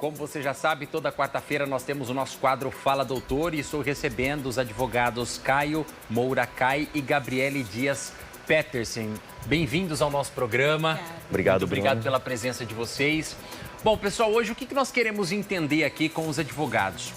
Como você já sabe, toda quarta-feira nós temos o nosso quadro Fala Doutor e estou recebendo os advogados Caio Moura Cai e Gabriele Dias Petersen. Bem-vindos ao nosso programa. Obrigado, obrigado pela presença de vocês. Bom, pessoal, hoje o que nós queremos entender aqui com os advogados?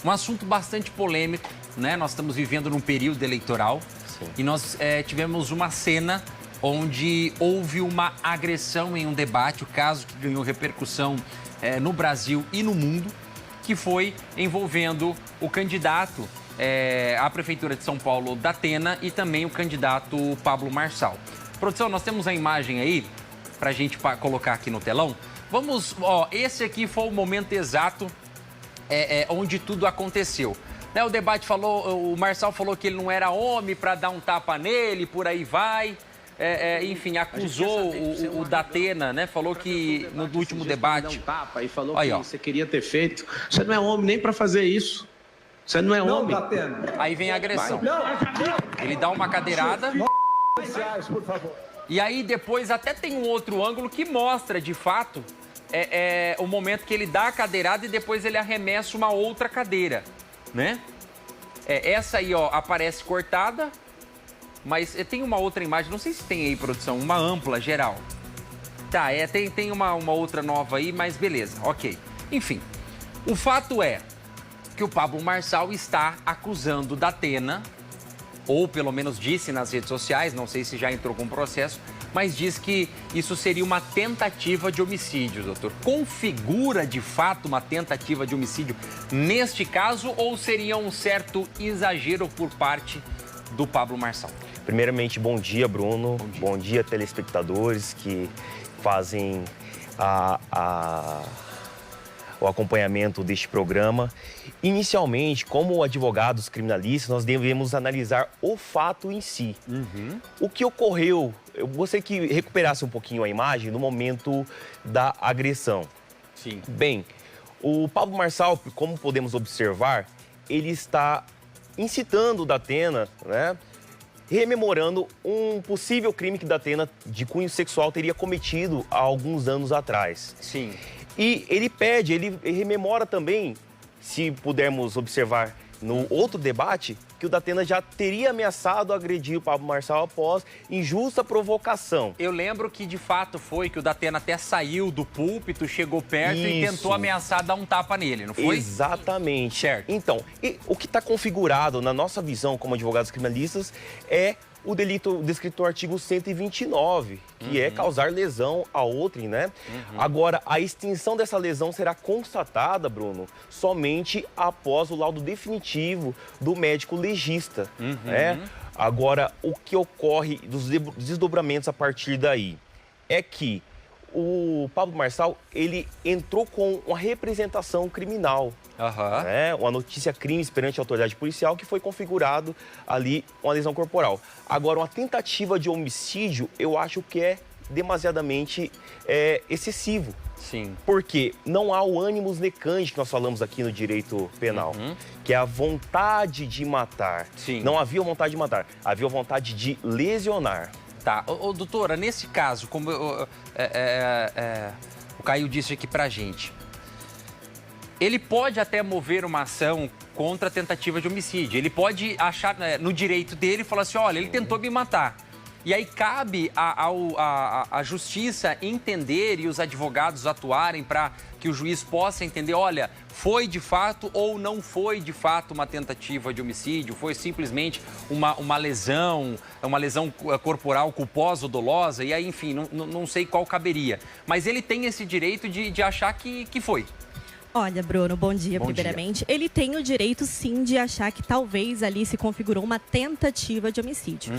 Um assunto bastante polêmico, né? Nós estamos vivendo num período eleitoral. Sim. E nós tivemos uma cena onde houve uma agressão em um debate, o caso que ganhou repercussão no Brasil e no mundo, que foi envolvendo o candidato à Prefeitura de São Paulo, Datena, e também o candidato Pablo Marçal. Produção, nós temos a imagem aí para a gente colocar aqui no telão. Vamos, esse aqui foi o momento exato onde tudo aconteceu. Né, o debate falou, o Marçal falou que ele não era homem para dar um tapa nele, por aí vai. Enfim, acusou o Datena, né? Falou que no último debate... Um tapa e falou aí, que você queria ter feito. Você não é homem nem para fazer isso. Você não é homem. Datena. Aí vem a agressão. Ele dá uma cadeirada. Por favor. E aí depois até tem um outro ângulo que mostra, de fato, o momento que ele dá a cadeirada e depois ele arremessa uma outra cadeira, né? Essa aí, aparece cortada. Mas tem uma outra imagem, não sei se tem aí, produção, uma ampla, geral. Tá, tem uma outra nova aí, mas beleza, ok. Enfim, o fato é que o Pablo Marçal está acusando Datena, ou pelo menos disse nas redes sociais, não sei se já entrou com processo, mas diz que isso seria uma tentativa de homicídio, doutor. Configura de fato uma tentativa de homicídio neste caso, ou seria um certo exagero por parte do Pablo Marçal? Primeiramente, bom dia, Bruno. Bom dia, telespectadores que fazem o acompanhamento deste programa. Inicialmente, como advogados criminalistas, nós devemos analisar o fato em si. O que ocorreu, eu gostaria que recuperasse um pouquinho a imagem no momento da agressão. Sim. Bem, o Pablo Marçal, como podemos observar, ele está incitando o Datena, né? Rememorando um possível crime que Datena, de cunho sexual, teria cometido há alguns anos atrás. Sim. E ele rememora também, se pudermos observar no outro debate, que o Datena já teria ameaçado agredir o Pablo Marçal após injusta provocação. Eu lembro que, de fato, foi que o Datena até saiu do púlpito, chegou perto e tentou ameaçar dar um tapa nele, não foi? Exatamente. Certo. Então, o que está configurado na nossa visão como advogados criminalistas é o delito descrito no artigo 129, que é causar lesão a outrem, né? Agora, a extinção dessa lesão será constatada, Bruno, somente após o laudo definitivo do médico legista, né? Agora, o que ocorre dos desdobramentos a partir daí é que o Pablo Marçal, ele entrou com uma representação criminal. Né? Uma notícia crime perante a autoridade policial que foi configurado ali uma lesão corporal. Agora, uma tentativa de homicídio, eu acho que é demasiadamente excessivo. Sim. Porque não há o animus necandi que nós falamos aqui no direito penal, que é a vontade de matar. Sim. Não havia vontade de matar, havia vontade de lesionar. Tá. Doutora, nesse caso, como o Caio disse aqui pra gente, ele pode até mover uma ação contra a tentativa de homicídio. Ele pode achar no direito dele e falar assim, olha, ele tentou me matar. E aí cabe à justiça entender e os advogados atuarem para que o juiz possa entender, olha, foi de fato ou não foi de fato uma tentativa de homicídio, foi simplesmente uma lesão corporal culposa ou dolosa, e aí, enfim, não sei qual caberia. Mas ele tem esse direito de achar que foi. Olha, Bruno, bom dia, primeiramente. Ele tem o direito, sim, de achar que talvez ali se configurou uma tentativa de homicídio.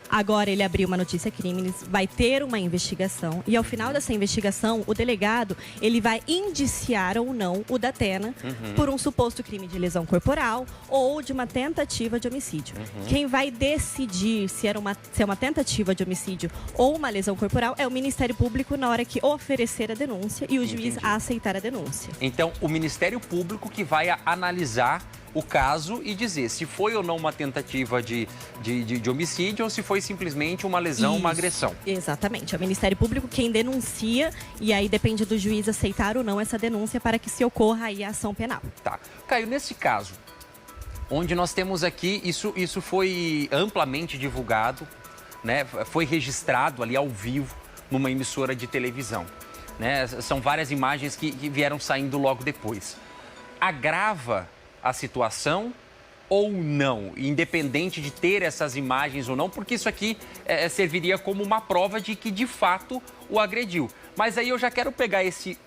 Agora ele abriu uma notícia crimes, vai ter uma investigação e ao final dessa investigação, o delegado, ele vai indiciar ou não o Datena por um suposto crime de lesão corporal ou de uma tentativa de homicídio. Quem vai decidir se é uma tentativa de homicídio ou uma lesão corporal é o Ministério Público na hora que oferecer a denúncia e o juiz aceitar a denúncia. Então, o Ministério Público que vai analisar o caso e dizer se foi ou não uma tentativa de homicídio ou se foi simplesmente uma lesão, uma agressão. Exatamente. É o Ministério Público quem denuncia e aí depende do juiz aceitar ou não essa denúncia para que se ocorra aí a ação penal. Tá. Caio, nesse caso, onde nós temos aqui, isso foi amplamente divulgado, né? Foi registrado ali ao vivo numa emissora de televisão, né? São várias imagens que vieram saindo logo depois. Agrava a situação ou não, independente de ter essas imagens ou não, porque isso aqui serviria como uma prova de que de fato o agrediu. Mas aí eu já quero pegar esse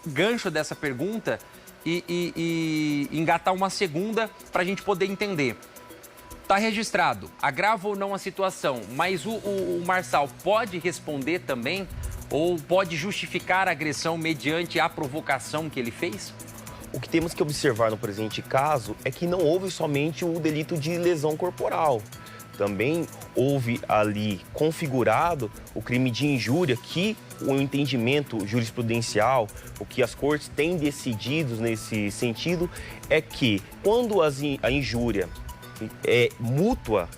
gancho dessa pergunta e engatar uma segunda para a gente poder entender. Está registrado, agrava ou não a situação, mas o Marçal pode responder também ou pode justificar a agressão mediante a provocação que ele fez? O que temos que observar no presente caso é que não houve somente o delito de lesão corporal. Também houve ali configurado o crime de injúria, que o entendimento jurisprudencial, o que as cortes têm decidido nesse sentido, é que quando a injúria é mútua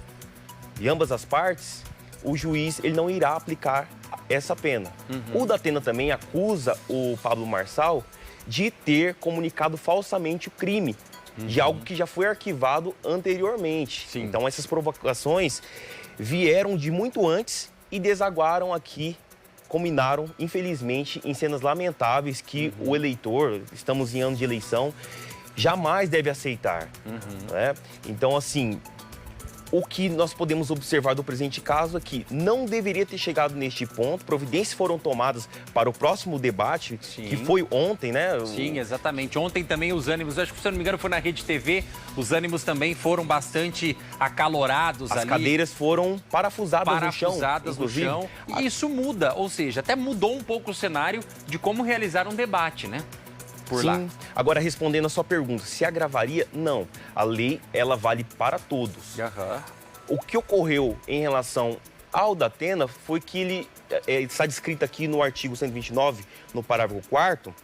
de ambas as partes, o juiz ele não irá aplicar essa pena. O Datena também acusa o Pablo Marçal de ter comunicado falsamente o crime, de algo que já foi arquivado anteriormente. Sim. Então, essas provocações vieram de muito antes e desaguaram aqui, culminaram, infelizmente, em cenas lamentáveis que o eleitor, estamos em ano de eleição, jamais deve aceitar. Né? Então, assim, o que nós podemos observar do presente caso é que não deveria ter chegado neste ponto. Providências foram tomadas para o próximo debate, que foi ontem, né? Sim, exatamente. Ontem também os ânimos, acho que se eu não me engano foi na Rede TV, os ânimos também foram bastante acalorados ali. As cadeiras foram parafusadas no chão. E isso muda, ou seja, até mudou um pouco o cenário de como realizar um debate, né? Por lá. Agora, respondendo a sua pergunta, se agravaria? Não. A lei, ela vale para todos. O que ocorreu em relação ao Datena foi que ele está descrito aqui no artigo 129, no parágrafo 4º.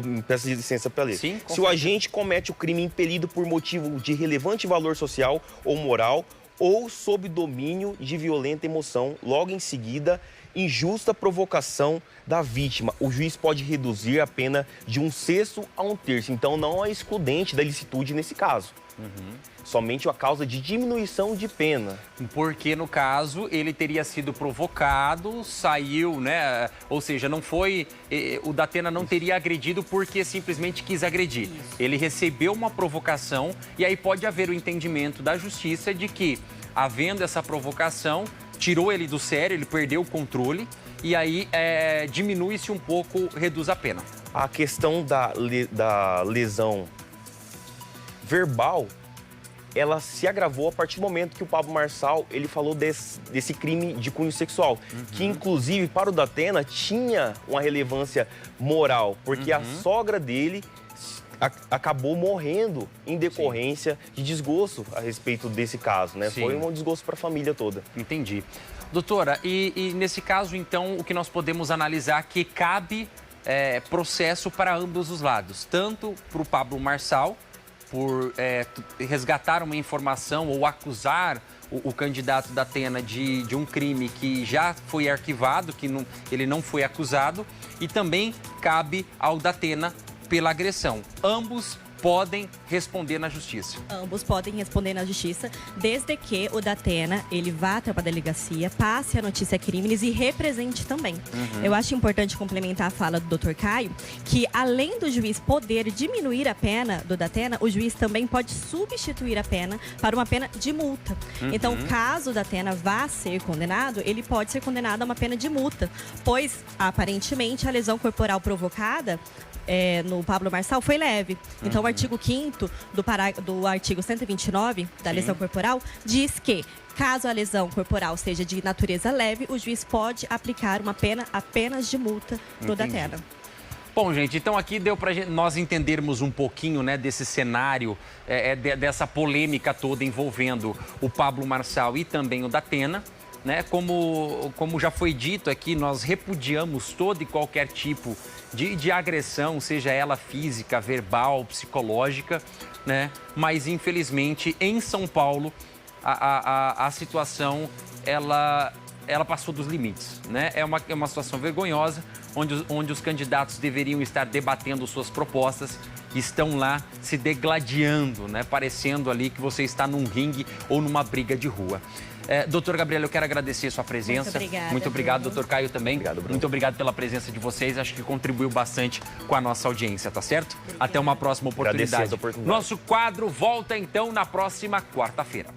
Me peço licença para ler. Sim, se o agente comete o crime impelido por motivo de relevante valor social ou moral ou sob domínio de violenta emoção, logo em seguida, injusta provocação da vítima, o juiz pode reduzir a pena de 1/6 a 1/3. Então, não é excludente da ilicitude nesse caso. Somente a causa de diminuição de pena. Porque, no caso, ele teria sido provocado, saiu, né? Ou seja, não foi... O Datena não teria agredido porque simplesmente quis agredir. Ele recebeu uma provocação e aí pode haver o entendimento da justiça de que, havendo essa provocação, tirou ele do sério, ele perdeu o controle e aí diminui-se um pouco, reduz a pena. A questão da lesão verbal, ela se agravou a partir do momento que o Pablo Marçal ele falou desse crime de cunho sexual, que inclusive para o Datena tinha uma relevância moral, porque a sogra dele acabou morrendo em decorrência de desgosto a respeito desse caso, né? Foi um desgosto para a família toda. Entendi. Doutora, e nesse caso, então, o que nós podemos analisar que cabe processo para ambos os lados, tanto para o Pablo Marçal, por resgatar uma informação ou acusar o candidato Datena de um crime que já foi arquivado, que ele não foi acusado, e também cabe ao Datena pela agressão. Ambos podem responder na justiça. Ambos podem responder na justiça, desde que o Datena, ele vá até a delegacia, passe a notícia crimes e represente também. Eu acho importante complementar a fala do Dr. Caio, que além do juiz poder diminuir a pena do Datena, o juiz também pode substituir a pena para uma pena de multa. Então, caso o Datena vá ser condenado, ele pode ser condenado a uma pena de multa, pois, aparentemente, a lesão corporal provocada no Pablo Marçal foi leve. Então, o artigo 5º do artigo 129 da lesão corporal diz que, caso a lesão corporal seja de natureza leve, o juiz pode aplicar uma pena apenas de multa no Datena. Bom, gente, então aqui deu para nós entendermos um pouquinho, né, desse cenário, dessa polêmica toda envolvendo o Pablo Marçal e também o Datena. Né? Como já foi dito aqui, nós repudiamos todo e qualquer tipo de agressão, seja ela física, verbal, psicológica, né? Mas, infelizmente, em São Paulo, a situação, ela passou dos limites, né? É uma situação vergonhosa, onde os candidatos deveriam estar debatendo suas propostas, estão lá se degladiando, né? Parecendo ali que você está num ringue ou numa briga de rua. Doutor Gabriel, eu quero agradecer a sua presença. Muito obrigada. Muito obrigado, Bruno. doutor Caio também. Obrigado, Bruno. Muito obrigado pela presença de vocês. Acho que contribuiu bastante com a nossa audiência, tá certo? Até uma próxima oportunidade. Agradecer a oportunidade. Nosso quadro volta então na próxima quarta-feira.